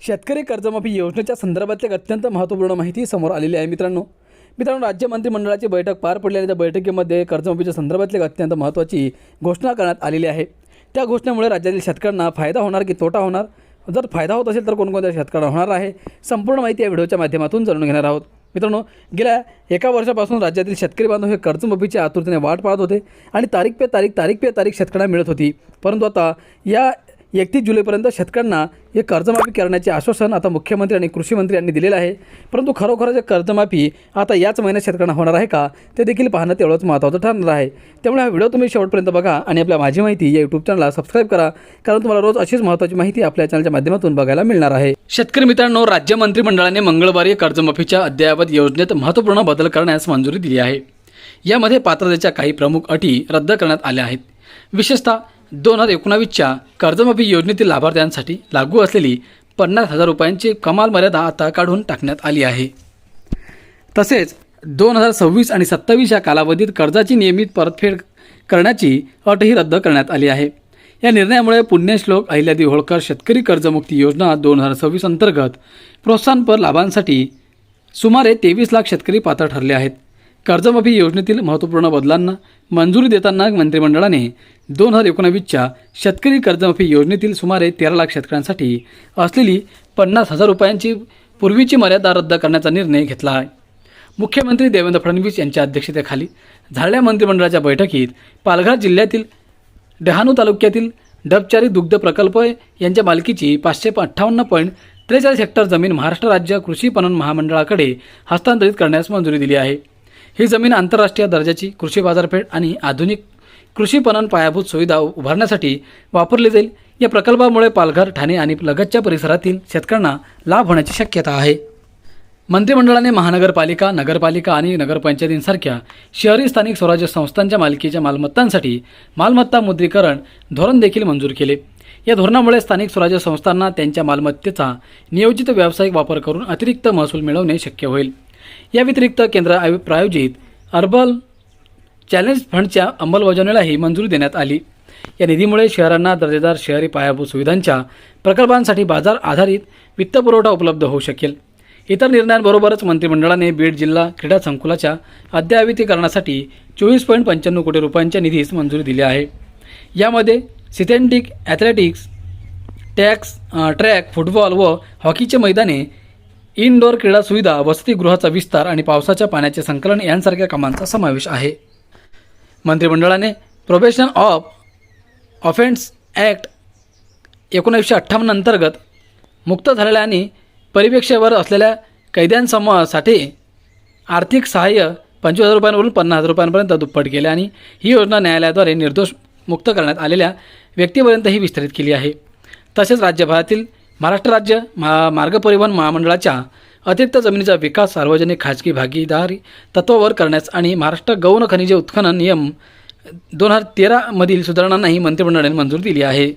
शेतकरी कर्जमाफी योजनेच्या संदर्भातली एक अत्यंत महत्त्वपूर्ण माहिती समोर आलेली आहे मित्रांनो, राज्य मंत्रिमंडळाची बैठक पार पडली आणि त्या बैठकीमध्ये कर्जमाफीच्या संदर्भातली एक अत्यंत महत्त्वाची घोषणा करण्यात आलेली आहे। त्या घोषणेमुळे राज्यातील शेतकऱ्यांना फायदा होणार की तोटा होणार, जर फायदा होत असेल तर कोणकोणत्या शेतकऱ्यांना होणार आहे, संपूर्ण माहिती या व्हिडिओच्या माध्यमातून जाणून घेणार आहोत। मित्रांनो, गेल्या एका वर्षापासून राज्यातील शेतकरी बांधव हे कर्जमाफीच्या आतुरतेने वाट पाहत होते आणि तारीख पे तारीख शेतकऱ्यांना मिळत होती, परंतु आता या 31 जुलैपर्यंत शेतकऱ्यांना हे कर्जमाफी करण्याचे आश्वासन आता मुख्यमंत्री आणि कृषी मंत्री यांनी दिलेले आहे। परंतु खरोखरच कर्जमाफी आता याच महिन्यात शेतकऱ्यांना होणार आहे का, ते देखील पाहणं तेवढंच महत्त्वाचं ठरणार आहे। त्यामुळे हा व्हिडिओ तुम्ही शेवटपर्यंत बघा आणि आपल्या माझी माहिती या यूट्यूब चॅनलला सबस्क्राईब करा, कारण तुम्हाला रोज अशीच महत्त्वाची माहिती आपल्या चॅनलच्या माध्यमातून बघायला मिळणार आहे। शेतकरी मित्रांनो, राज्य मंत्रिमंडळाने मंगळवारी कर्जमाफीच्या अद्ययावत योजनेत महत्त्वपूर्ण बदल करण्यास मंजुरी दिली आहे। यामध्ये पात्रतेच्या काही प्रमुख अटी रद्द करण्यात आल्या आहेत। विशेषतः 2019च्या कर्जमाफी योजनेतील लाभार्थ्यांसाठी लागू असलेली 50,000 रुपयांची कमाल मर्यादा आता काढून टाकण्यात आली आहे। तसेच 2026 आणि 27 या कालावधीत कर्जाची नियमित परतफेड करण्याची अटही रद्द करण्यात आली आहे। या निर्णयामुळे पुण्यश्लोक अहिल्यादेवी होळकर शेतकरी कर्जमुक्ती योजना 2026 अंतर्गत प्रोत्साहनपर लाभांसाठी सुमारे 23 लाख शेतकरी पात्र ठरले आहेत। कर्जमाफी योजनेतील महत्त्वपूर्ण बदलांना मंजुरी देताना मंत्रिमंडळाने 2019च्या शेतकरी कर्जमाफी योजनेतील सुमारे 13 लाख शेतकऱ्यांसाठी असलेली 50,000 रुपयांची पूर्वीची मर्यादा रद्द करण्याचा निर्णय घेतला आहे। मुख्यमंत्री देवेंद्र फडणवीस यांच्या अध्यक्षतेखाली झालेल्या मंत्रिमंडळाच्या बैठकीत पालघर जिल्ह्यातील डहाणू तालुक्यातील डबचारी दुग्ध प्रकल्प यांच्या मालकीची 558.43 हेक्टर जमीन महाराष्ट्र राज्य कृषी पणन महामंडळाकडे हस्तांतरित करण्यास मंजुरी दिली आहे। ही जमीन आंतरराष्ट्रीय दर्जाची कृषी बाजारपेठ आणि आधुनिक कृषी पणन पायाभूत सुविधा उभारण्यासाठी वापरली जाईल। या प्रकल्पामुळे पालघर, ठाणे आणि लगतच्या परिसरातील शेतकऱ्यांना लाभ होण्याची शक्यता आहे। मंत्रिमंडळाने महानगरपालिका, नगरपालिका आणि नगरपंचायतींसारख्या शहरी स्थानिक स्वराज्य संस्थांच्या मालकीच्या मालमत्तांसाठी मालमत्ता मुद्रीकरण धोरण देखील मंजूर केले। या धोरणामुळे स्थानिक स्वराज्य संस्थांना त्यांच्या मालमत्तेचा नियोजित व्यावसायिक वापर करून अतिरिक्त महसूल मिळवणे शक्य होईल। या व्यतिरिक्त केंद्र प्रायोजित अर्बन चॅलेंज फंडच्या अंमलबजावणीलाही मंजुरी देण्यात आली। या निधीमुळे शहरांना दर्जेदार शहरी पायाभूत सुविधांच्या प्रकल्पांसाठी बाजार आधारित वित्तपुरवठा उपलब्ध होऊ शकेल। इतर निर्णयांबरोबरच मंत्रिमंडळाने बीड जिल्हा क्रीडा संकुलाच्या अद्ययावतीकरणासाठी 24.95 कोटी रुपयांच्या निधीस मंजुरी दिली आहे। यामध्ये सिंथेटिक ॲथलेटिक्स, ट्रॅक, फुटबॉल व हॉकीचे मैदाने, इनडोअर क्रीडा सुविधा, वसतिगृहाचा विस्तार आणि पावसाच्या पाण्याचे संकलन यांसारख्या कामांचा समावेश आहे। मंत्रिमंडळाने प्रोबेशन ऑफ ऑफेन्स ॲक्ट 1958 अंतर्गत मुक्त झालेल्या आणि परिपेक्षेवर असलेल्या कैद्यांसाठी आर्थिक सहाय्य 25,000 रुपयांवरून 50,000 रुपयांपर्यंत दुप्पट केले आणि ही योजना न्यायालयाद्वारे निर्दोष मुक्त करण्यात आलेल्या व्यक्तीपर्यंतही विस्तारित केली आहे। तसेच राज्यभरातील महाराष्ट्र राज्य मार्ग परिवहन महामंडळाच्या अतिरिक्त जमिनीचा विकास सार्वजनिक खाजगी भागीदारी तत्वावर करण्यास आणि महाराष्ट्र गौण खनिजे उत्खनन नियम 2013 मधील सुधारणांनाही मंत्रिमंडळाने मंजुरी दिली आहे।